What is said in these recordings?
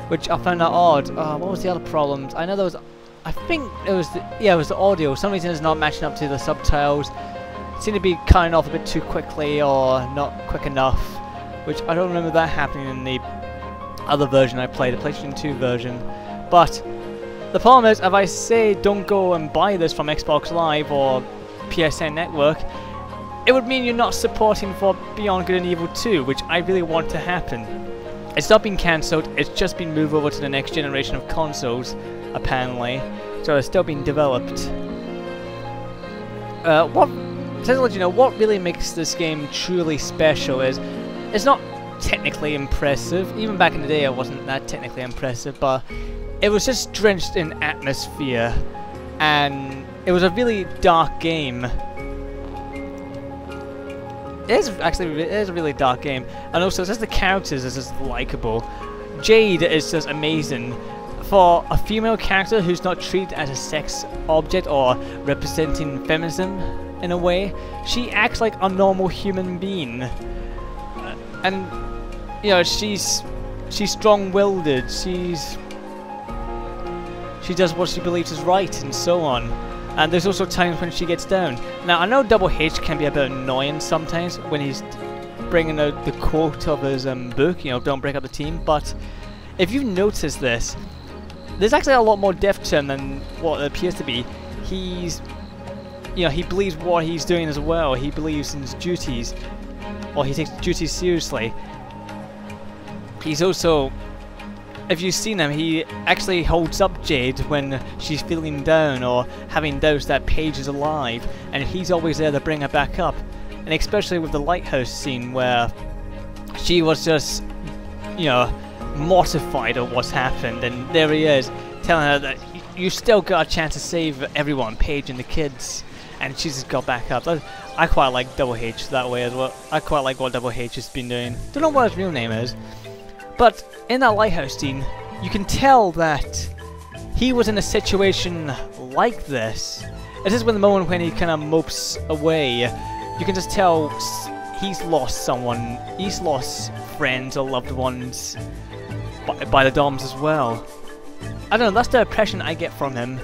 which I found out odd. What was the other problems? I know there was, I think it was it was the audio. For some reason it's not matching up to the subtitles. It seemed to be cutting off a bit too quickly or not quick enough, which I don't remember that happening in the other version I played, the PlayStation 2 version. But the problem is, if I say don't go and buy this from Xbox Live or PSN Network, it would mean you're not supporting for Beyond Good and Evil 2, which I really want to happen. It's not been cancelled, it's just been moved over to the next generation of consoles, apparently. So it's still being developed. To let you know, what really makes this game truly special is, it's not technically impressive. Even back in the day it wasn't that technically impressive, but it was just drenched in atmosphere, and it was a really dark game. It is a really dark game, and also just the characters is just likable. Jade is just amazing. For a female character who's not treated as a sex object or representing feminism in a way, she acts like a normal human being. And you know, she's strong-willed. She does what she believes is right, and so on. And there's also times when she gets down. Now, I know Double H can be a bit annoying sometimes when he's bringing out the quote of his book, you know, don't break up the team, but if you notice this, there's actually a lot more depth to him than what it appears to be. He's, you know, he believes what he's doing as well. He believes in his duties, or he takes duties seriously. He's also, if you've seen him, he actually holds up Jade when she's feeling down or having doubts that Paige is alive, and he's always there to bring her back up. And especially with the lighthouse scene where she was just, you know, mortified at what's happened, and there he is telling her that you still got a chance to save everyone, Paige and the kids, and she's just got back up. I quite like Double H that way as well. I quite like what Double H has been doing. Don't know what his real name is, but in that lighthouse scene, you can tell that he was in a situation like this. This is when the moment when he kind of mopes away. You can just tell he's lost someone. He's lost friends or loved ones by the DOMs as well. I don't know, that's the impression I get from him.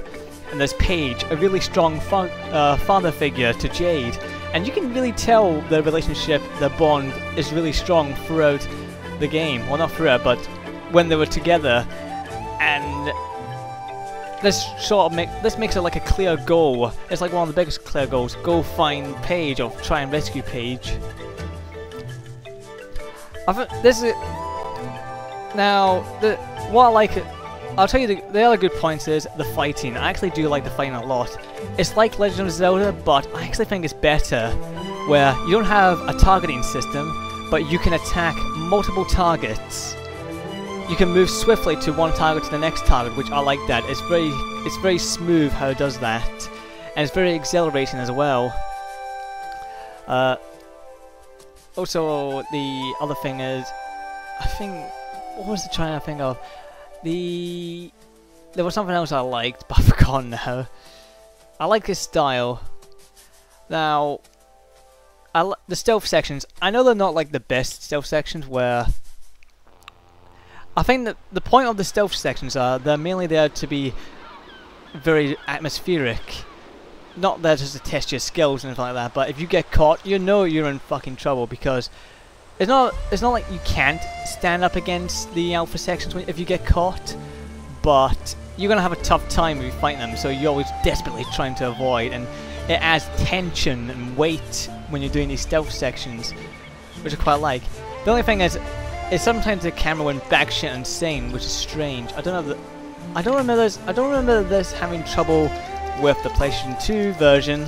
And there's Paige, a really strong father figure to Jade. And you can really tell the relationship, the bond, is really strong throughout the game. Well, not throughout, but when they were together. And this makes it like a clear goal. It's like one of the biggest clear goals. Go find Paige or try and rescue Paige. I think this is now what I like. I'll tell you the other good points is the fighting. I actually do like the fighting a lot. It's like Legend of Zelda, but I actually think it's better, where you don't have a targeting system, but you can attack multiple targets. You can move swiftly to one target to the next target, which I like that. It's very smooth how it does that, and it's very exhilarating as well. Also, the other thing is, I think, what was I trying to think of? There was something else I liked, but I've forgotten now. I like his style. Now, the stealth sections, I know they're not like the best stealth sections, where I think that the point of the stealth sections are they're mainly there to be very atmospheric. Not there just to test your skills and anything like that, but if you get caught, you know you're in fucking trouble, because it's not like you can't stand up against the alpha sections if you get caught, but you're gonna have a tough time if you fight them, so you're always desperately trying to avoid, and it adds tension and weight when you're doing these stealth sections, which I quite like. The only thing is sometimes the camera went batshit insane, which is strange. I don't remember this having trouble with the PlayStation 2 version,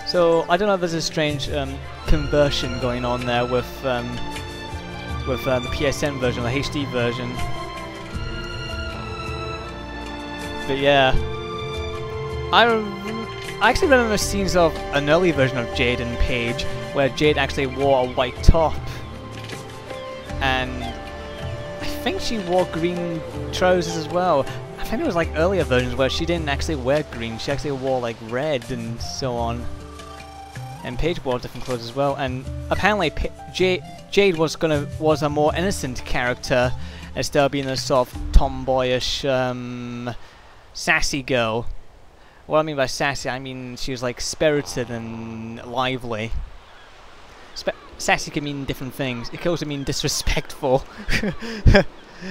so I don't know if there's a strange conversion going on there with the PSN version, the HD version. But yeah, I actually remember scenes of an early version of Jade and Paige where Jade actually wore a white top, and I think she wore green trousers as well. I think it was like earlier versions where she didn't actually wear green, she actually wore like red and so on. And Paige wore different clothes as well, and apparently Jade was a more innocent character, instead of being a sort of tomboyish, sassy girl. What I mean by sassy, I mean she was like spirited and lively. Sassy can mean different things. It can also mean disrespectful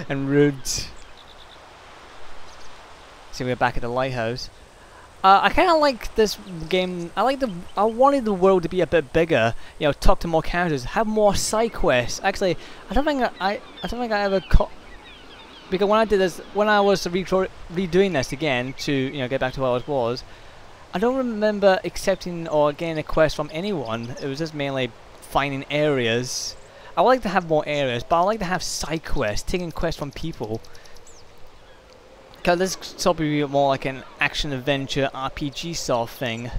and rude. So we're back at the lighthouse. I kind of like this game. I wanted the world to be a bit bigger. You know, talk to more characters, have more side quests. Actually, I don't think I ever because when I did this, when I was redoing this again to get back to what I was, I don't remember accepting or getting a quest from anyone. It was just mainly finding areas. I would like to have more areas, but I like to have side quests, taking quests from people. Because this sort of be more like an action adventure RPG sort of thing,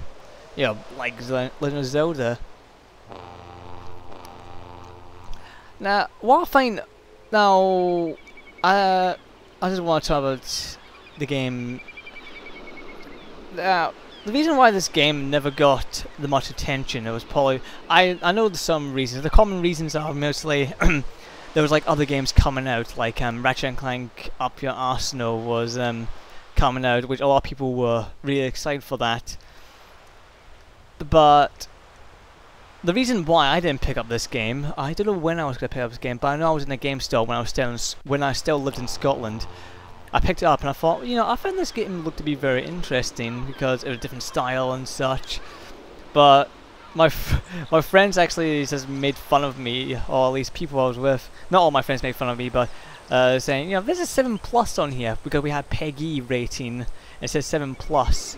like Legend of Zelda. Now, what I find now, I just want to talk about the game. The reason why this game never got the much attention, it was probably I know there's some reasons. The common reasons are mostly there was like other games coming out, like Ratchet and Clank Up Your Arsenal was coming out, which a lot of people were really excited for that. But the reason why I didn't pick up this game, I don't know when I was going to pick up this game, but I know I was in a game store when I still lived in Scotland. I picked it up and I thought, I found this game looked to be very interesting because it was a different style and such. But my friends actually just made fun of me, or at least people I was with. Not all my friends made fun of me, but saying, there's a 7+ on here because we had PEGI rating. It says 7+,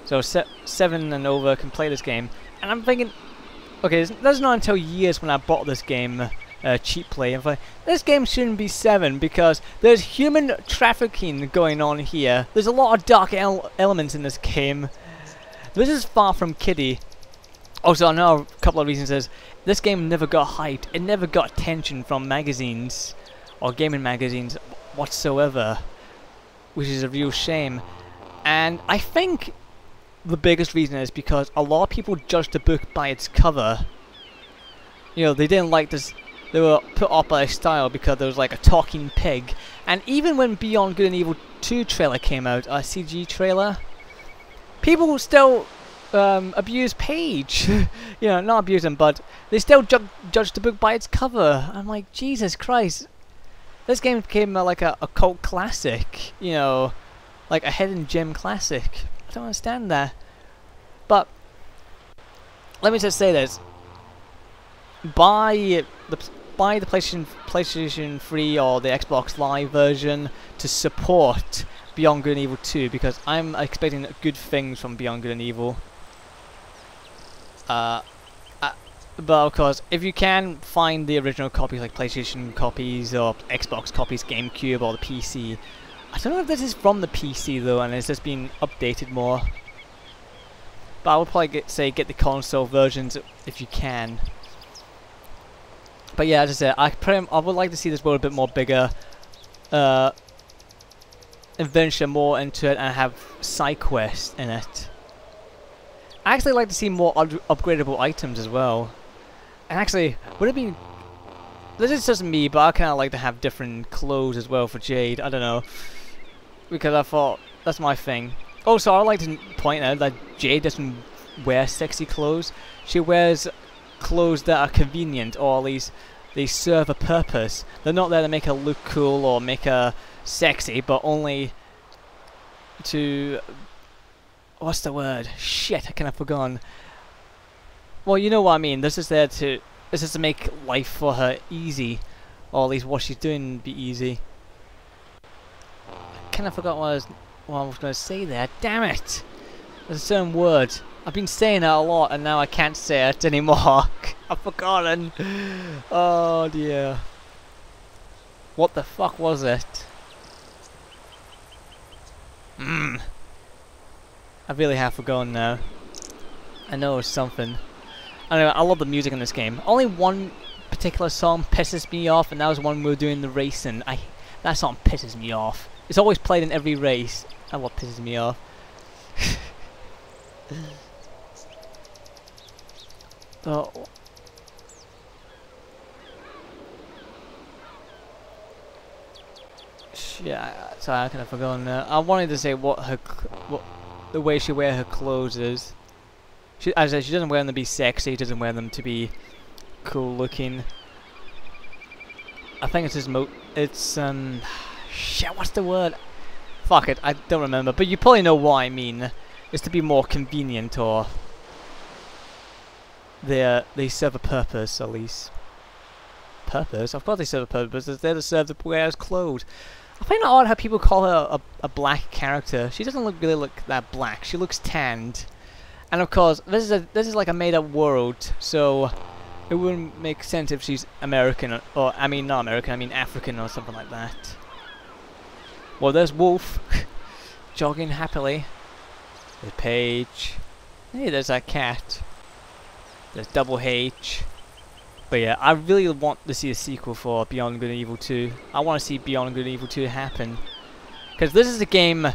so 7 and over can play this game. And I'm thinking, okay, that's not until years when I bought this game cheaply. I'm like, this game shouldn't be 7 because there's human trafficking going on here. There's a lot of dark elements in this game. This is far from kiddie. Also, I know a couple of reasons is this game never got hyped. It never got attention from magazines or gaming magazines whatsoever, which is a real shame. And I think the biggest reason is because a lot of people judged the book by its cover. They didn't like this. They were put off by its style because there was like a talking pig. And even when Beyond Good and Evil 2 trailer came out, a CG trailer, people still abuse Paige. Not abuse him, but they still judge the book by its cover. I'm like, Jesus Christ. This game became like a cult classic, like a hidden gem classic. I don't understand that. But let me just say this: buy the PlayStation 3 or the Xbox Live version to support Beyond Good and Evil 2, because I'm expecting good things from Beyond Good and Evil. But of course, if you can find the original copies, like PlayStation copies or Xbox copies, GameCube or the PC. I don't know if this is from the PC though, and it's just been updated more. But I would probably get the console versions if you can. But yeah, as I said, I would like to see this world a bit more bigger, adventure more into it, and have side quests in it. I actually like to see more upgradable items as well. And actually, would it be... This is just me, but I kind of like to have different clothes as well for Jade. I don't know. Because I thought, that's my thing. Also, I'd like to point out that Jade doesn't wear sexy clothes. She wears clothes that are convenient, or at least they serve a purpose. They're not there to make her look cool or make her sexy, but only to... What's the word? Shit, I kind of forgotten. Well, you know what I mean. This is there to... This is to make life for her easy. Or at least what she's doing be easy. I kind of forgot what I was going to say there. Damn it! There's a certain word. I've been saying it a lot and now I can't say it anymore. I've forgotten. Oh dear. What the fuck was it? I really have forgotten now. I know it's something. Anyway, I love the music in this game. Only one particular song pisses me off, and that was when we were doing the racing. That song pisses me off. It's always played in every race. That's what pisses me off. Oh. Yeah, sorry, I kind of forgotten. I wanted to say what the way she wear her clothes is. As I said, she doesn't wear them to be sexy. She doesn't wear them to be cool looking. I think it's just shit. What's the word? Fuck it, I don't remember. But you probably know what I mean. It's to be more convenient, or they serve a purpose at least. Purpose? Of course they serve a purpose. It's there to serve the wearer's clothes. I find it odd how people call her a black character. She doesn't really look that black. She looks tanned. And of course, this is like a made-up world, so it wouldn't make sense if she's American, or I mean not American, I mean African or something like that. Well, there's Wolf jogging happily. There's Paige. Hey, there's that cat. There's Double H. But yeah, I really want to see a sequel for Beyond Good and Evil 2. I want to see Beyond Good and Evil 2 happen. Because this is a game,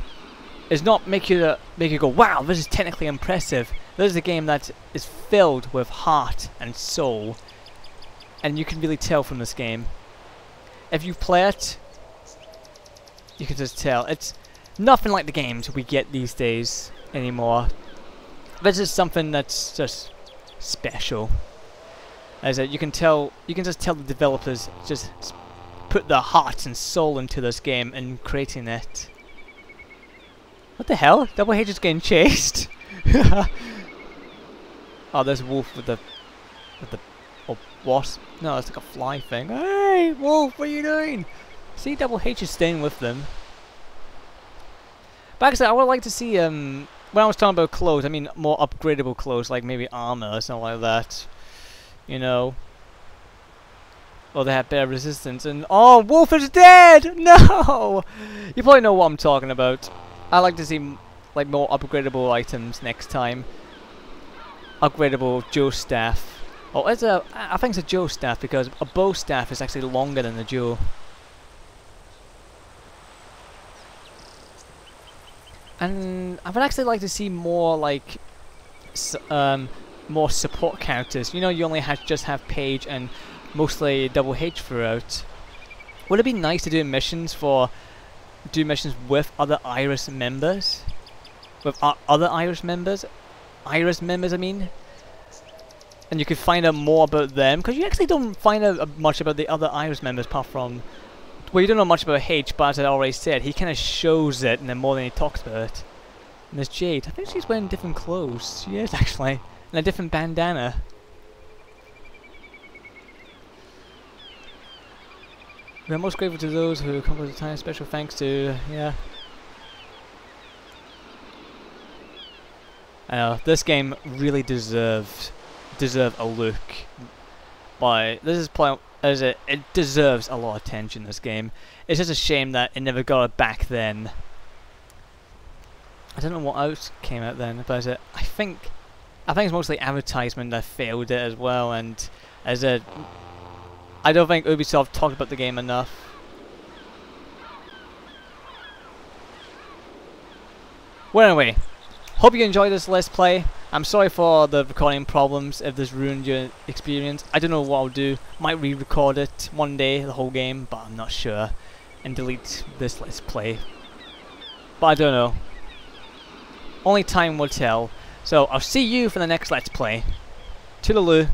is not make you go, wow, this is technically impressive. This is a game that is filled with heart and soul. And you can really tell from this game. If you play it, you can just tell. It's nothing like the games we get these days anymore. This is something that's just special. As you can just tell the developers just put their heart and soul into this game and creating it. What the hell? Double H is getting chased. Oh, there's Wolf with the wasp. No, that's like a fly thing. Hey, Wolf, what are you doing? See, Double H is staying with them. But like I said, I would like to see when I was talking about clothes, I mean more upgradable clothes, like maybe armor or something like that. You know, or they have better resistance. And oh, Wolf is dead! No, you probably know what I'm talking about. I like to see like more upgradable items next time. Upgradable Joe staff. Oh, I think it's a Joe staff because a bow staff is actually longer than the Joe. And I would actually like to see more like more support characters. You know, you only just have Paige and mostly Double H throughout. Would it be nice to do missions with other Iris members? With other Iris members? Iris members, I mean. And you could find out more about them, because you actually don't find out much about the other Iris members apart from... Well, you don't know much about H, but as I already said, he kind of shows it and then more than he talks about it. And there's Jade. I think she's wearing different clothes. She is, actually. And a different bandana. We are most grateful to those who come with the time. Special thanks to... yeah. I know, this game really deserve a look. It deserves a lot of attention, this game. It's just a shame that it never got it back then. I don't know what else came out then, but I think it's mostly advertisement that failed it as well, and I don't think Ubisoft talked about the game enough. Well, anyway, hope you enjoyed this Let's Play. I'm sorry for the recording problems if this ruined your experience. I don't know what I'll do. Might re-record it one day, the whole game, but I'm not sure. And delete this Let's Play. But I don't know. Only time will tell. So I'll see you for the next Let's Play. Toodaloo.